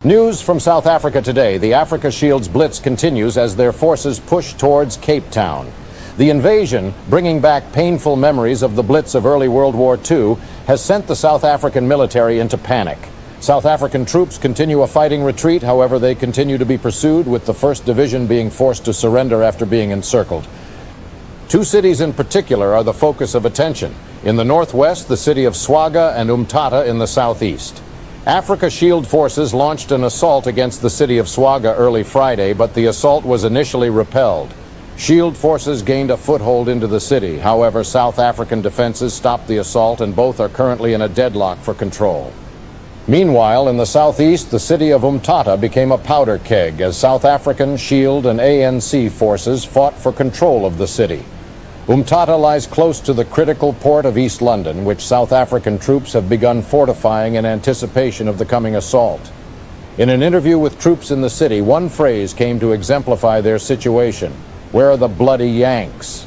News from South Africa today. The Africa Shield's blitz continues as their forces push towards Cape Town. The invasion, bringing back painful memories of the blitz of early World War II, has sent the South African military into panic. South African troops continue a fighting retreat, however they continue to be pursued, with the 1st Division being forced to surrender after being encircled. Two cities in particular are the focus of attention. In the northwest, the city of Swaga, and Umtata in the southeast. Africa Shield forces launched an assault against the city of Swaga early Friday, but the assault was initially repelled. Shield forces gained a foothold into the city. However, South African defenses stopped the assault, and both are currently in a deadlock for control. Meanwhile, in the southeast, the city of Umtata became a powder keg as South African, Shield, and ANC forces fought for control of the city. Umtata lies close to the critical port of East London, which South African troops have begun fortifying in anticipation of the coming assault. In an interview with troops in the city, one phrase came to exemplify their situation: "Where are the bloody Yanks?"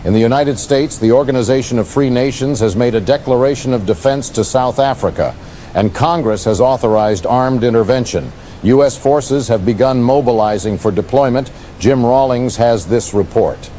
In the United States, the Organization of Free Nations has made a declaration of defense to South Africa, and Congress has authorized armed intervention. U.S. forces have begun mobilizing for deployment. Jim Rawlings has this report.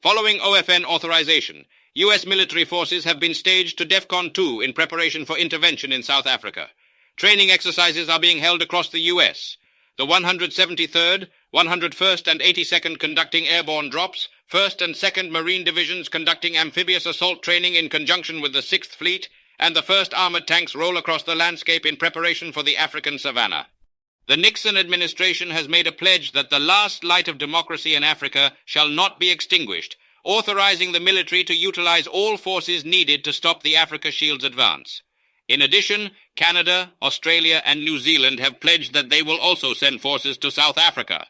Following OFN authorization, U.S. military forces have been staged to DEFCON 2 in preparation for intervention in South Africa. Training exercises are being held across the U.S. The 173rd, 101st, and 82nd conducting airborne drops, 1st and 2nd Marine Divisions conducting amphibious assault training in conjunction with the 6th Fleet, and the 1st Armored Tanks roll across the landscape in preparation for the African savannah. The Nixon administration has made a pledge that the last light of democracy in Africa shall not be extinguished, authorizing the military to utilize all forces needed to stop the Africa Shield's advance. In addition, Canada, Australia, and New Zealand have pledged that they will also send forces to South Africa.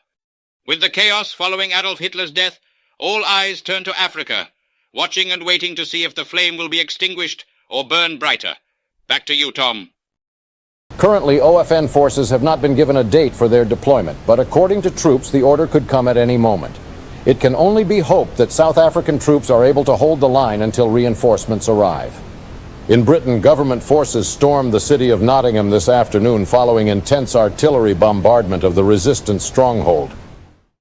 With the chaos following Adolf Hitler's death, all eyes turn to Africa, watching and waiting to see if the flame will be extinguished or burn brighter. Back to you, Tom. Currently, OFN forces have not been given a date for their deployment, but according to troops, the order could come at any moment. It can only be hoped that South African troops are able to hold the line until reinforcements arrive. In Britain, government forces stormed the city of Nottingham this afternoon following intense artillery bombardment of the resistance stronghold.